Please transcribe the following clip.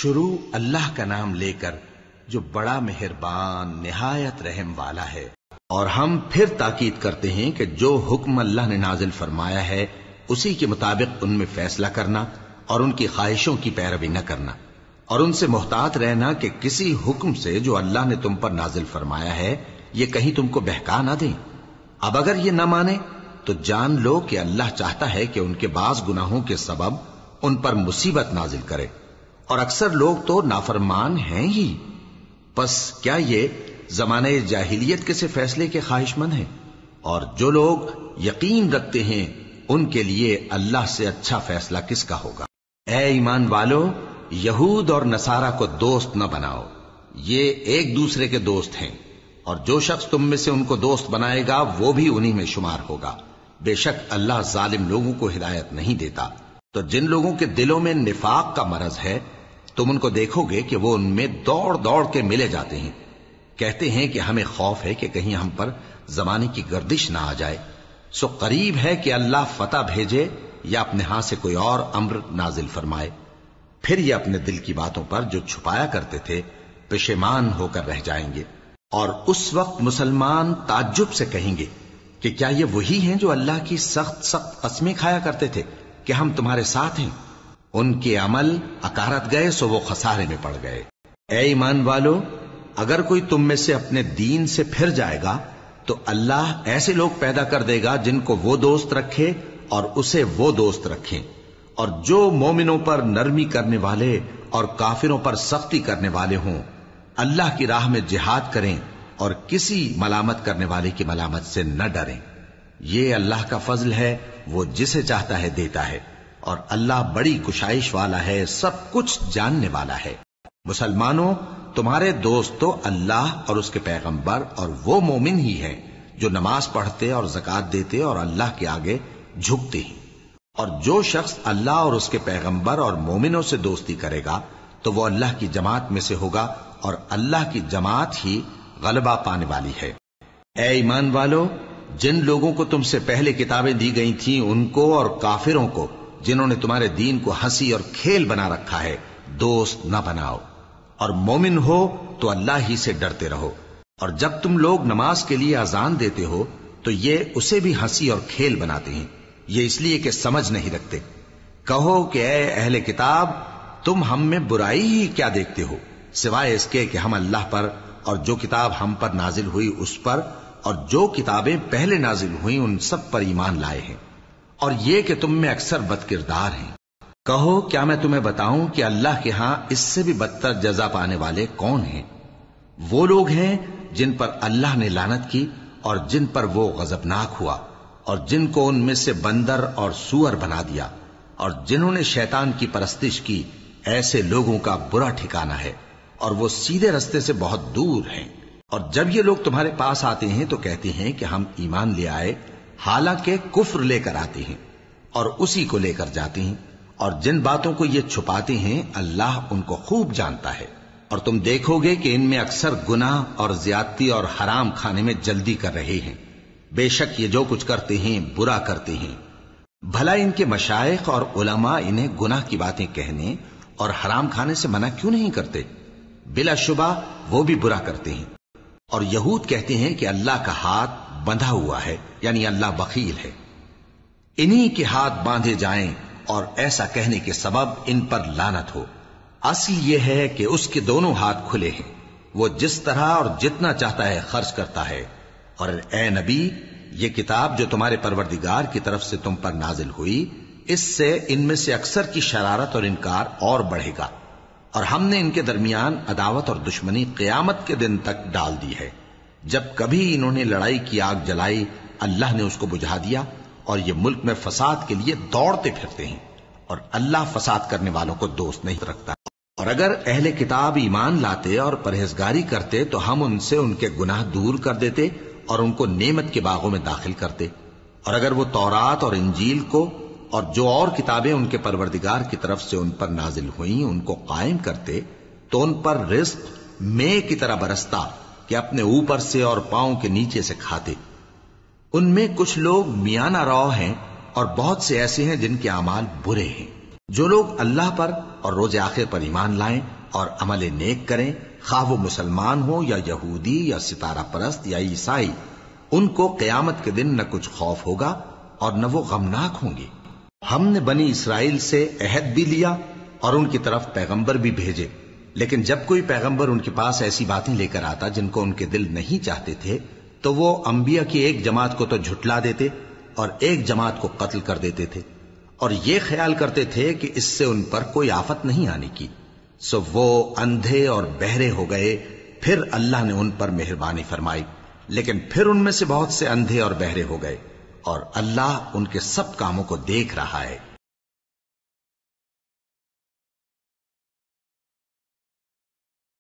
شروع اللہ کا نام لے کر جو بڑا مہربان نہایت رحم والا ہے۔ اور ہم پھر تاکید کرتے ہیں کہ جو حکم اللہ نے نازل فرمایا ہے اسی کے مطابق ان میں فیصلہ کرنا اور ان کی خواہشوں کی پیروی نہ کرنا، اور ان سے محتاط رہنا کہ کسی حکم سے جو اللہ نے تم پر نازل فرمایا ہے یہ کہیں تم کو بہکا نہ دیں۔ اب اگر یہ نہ مانے تو جان لو کہ اللہ چاہتا ہے کہ ان کے بعض گناہوں کے سبب ان پر مصیبت نازل کرے، اور اکثر لوگ تو نافرمان ہیں ہی۔ پس کیا یہ زمانہ جاہلیت کے سے فیصلے کے خواہش مند ہیں؟ اور جو لوگ یقین رکھتے ہیں ان کے لیے اللہ سے اچھا فیصلہ کس کا ہوگا؟ اے ایمان والو، یہود اور نصارہ کو دوست نہ بناؤ، یہ ایک دوسرے کے دوست ہیں، اور جو شخص تم میں سے ان کو دوست بنائے گا وہ بھی انہی میں شمار ہوگا۔ بے شک اللہ ظالم لوگوں کو ہدایت نہیں دیتا۔ تو جن لوگوں کے دلوں میں نفاق کا مرض ہے تم ان کو دیکھو گے کہ وہ ان میں دوڑ دوڑ کے ملے جاتے ہیں، کہتے ہیں کہ ہمیں خوف ہے کہ کہیں ہم پر زمانے کی گردش نہ آ جائے، سو قریب ہے کہ اللہ فتح بھیجے یا اپنے ہاں سے کوئی اور امر نازل فرمائے، پھر یہ اپنے دل کی باتوں پر جو چھپایا کرتے تھے پشیمان ہو کر رہ جائیں گے۔ اور اس وقت مسلمان تعجب سے کہیں گے کہ کیا یہ وہی ہیں جو اللہ کی سخت سخت قسمیں کھایا کرتے تھے کہ ہم تمہارے ساتھ ہیں؟ ان کے عمل اکارت گئے سو وہ خسارے میں پڑ گئے۔ اے ایمان والو، اگر کوئی تم میں سے اپنے دین سے پھر جائے گا تو اللہ ایسے لوگ پیدا کر دے گا جن کو وہ دوست رکھے اور اسے وہ دوست رکھیں، اور جو مومنوں پر نرمی کرنے والے اور کافروں پر سختی کرنے والے ہوں، اللہ کی راہ میں جہاد کریں اور کسی ملامت کرنے والے کی ملامت سے نہ ڈریں۔ یہ اللہ کا فضل ہے، وہ جسے چاہتا ہے دیتا ہے، اور اللہ بڑی کشائش والا ہے، سب کچھ جاننے والا ہے۔ مسلمانوں، تمہارے دوست تو اللہ اور اس کے پیغمبر اور وہ مومن ہی ہیں جو نماز پڑھتے اور زکوٰۃ دیتے اور اللہ کے آگے جھکتے ہیں۔ اور جو شخص اللہ اور اس کے پیغمبر اور مومنوں سے دوستی کرے گا تو وہ اللہ کی جماعت میں سے ہوگا، اور اللہ کی جماعت ہی غلبہ پانے والی ہے۔ اے ایمان والو، جن لوگوں کو تم سے پہلے کتابیں دی گئی تھیں ان کو اور کافروں کو جنہوں نے تمہارے دین کو ہنسی اور کھیل بنا رکھا ہے دوست نہ بناؤ، اور مومن ہو تو اللہ ہی سے ڈرتے رہو۔ اور جب تم لوگ نماز کے لیے اذان دیتے ہو تو یہ اسے بھی ہنسی اور کھیل بناتے ہیں، یہ اس لیے کہ سمجھ نہیں رکھتے۔ کہو کہ اے اہل کتاب، تم ہم میں برائی ہی کیا دیکھتے ہو، سوائے اس کے کہ ہم اللہ پر اور جو کتاب ہم پر نازل ہوئی اس پر اور جو کتابیں پہلے نازل ہوئیں ان سب پر ایمان لائے ہیں، اور یہ کہ تم میں اکثر بد کردار ہیں۔ کہو کیا میں تمہیں بتاؤں کہ اللہ کے ہاں اس سے بھی بدتر جزا پانے والے کون ہیں؟ وہ لوگ ہیں جن پر اللہ نے لعنت کی اور جن پر وہ غضبناک ہوا، اور جن کو ان میں سے بندر اور سور بنا دیا، اور جنہوں نے شیطان کی پرستش کی، ایسے لوگوں کا برا ٹھکانہ ہے، اور وہ سیدھے رستے سے بہت دور ہیں۔ اور جب یہ لوگ تمہارے پاس آتے ہیں تو کہتے ہیں کہ ہم ایمان لے آئے، حالانکہ کفر لے کر آتے ہیں اور اسی کو لے کر جاتے ہیں، اور جن باتوں کو یہ چھپاتے ہیں اللہ ان کو خوب جانتا ہے۔ اور تم دیکھو گے کہ ان میں اکثر گناہ اور زیادتی اور حرام کھانے میں جلدی کر رہے ہیں، بے شک یہ جو کچھ کرتے ہیں برا کرتے ہیں۔ بھلا ان کے مشائخ اور علماء انہیں گناہ کی باتیں کہنے اور حرام کھانے سے منع کیوں نہیں کرتے؟ بلا شبہ وہ بھی برا کرتے ہیں۔ اور یہود کہتے ہیں کہ اللہ کا ہاتھ بندھا ہوا ہے، یعنی اللہ بخیل ہے، انہی کے ہاتھ باندھے جائیں، اور ایسا کہنے کے سبب ان پر لعنت ہو۔ اصل یہ ہے کہ اس کے دونوں ہاتھ کھلے ہیں، وہ جس طرح اور جتنا چاہتا ہے خرچ کرتا ہے۔ اور اے نبی، یہ کتاب جو تمہارے پروردگار کی طرف سے تم پر نازل ہوئی، اس سے ان میں سے اکثر کی شرارت اور انکار اور بڑھے گا، اور ہم نے ان کے درمیان عداوت اور دشمنی قیامت کے دن تک ڈال دی ہے۔ جب کبھی انہوں نے لڑائی کی آگ جلائی اللہ نے اس کو بجھا دیا، اور یہ ملک میں فساد کے لیے دوڑتے پھرتے ہیں، اور اللہ فساد کرنے والوں کو دوست نہیں رکھتا۔ اور اگر اہل کتاب ایمان لاتے اور پرہیزگاری کرتے تو ہم ان سے ان کے گناہ دور کر دیتے اور ان کو نعمت کے باغوں میں داخل کرتے۔ اور اگر وہ تورات اور انجیل کو اور جو اور کتابیں ان کے پروردگار کی طرف سے ان پر نازل ہوئیں ان کو قائم کرتے تو ان پر رزق مے کی طرح برستا کہ اپنے اوپر سے اور پاؤں کے نیچے سے کھاتے۔ ان میں کچھ لوگ میانہ رو ہیں اور بہت سے ایسے ہیں جن کے اعمال برے ہیں۔ جو لوگ اللہ پر اور روز آخر پر ایمان لائیں اور عمل نیک کریں، خواہ وہ مسلمان ہو یا یہودی یا ستارہ پرست یا عیسائی، ان کو قیامت کے دن نہ کچھ خوف ہوگا اور نہ وہ غمناک ہوں گے۔ ہم نے بنی اسرائیل سے عہد بھی لیا اور ان کی طرف پیغمبر بھی بھیجے، لیکن جب کوئی پیغمبر ان کے پاس ایسی باتیں لے کر آتا جن کو ان کے دل نہیں چاہتے تھے تو وہ انبیاء کی ایک جماعت کو تو جھٹلا دیتے اور ایک جماعت کو قتل کر دیتے تھے، اور یہ خیال کرتے تھے کہ اس سے ان پر کوئی آفت نہیں آنے کی، سو وہ اندھے اور بہرے ہو گئے۔ پھر اللہ نے ان پر مہربانی فرمائی، لیکن پھر ان میں سے بہت سے اندھے اور بہرے ہو گئے، اور اللہ ان کے سب کاموں کو دیکھ رہا ہے۔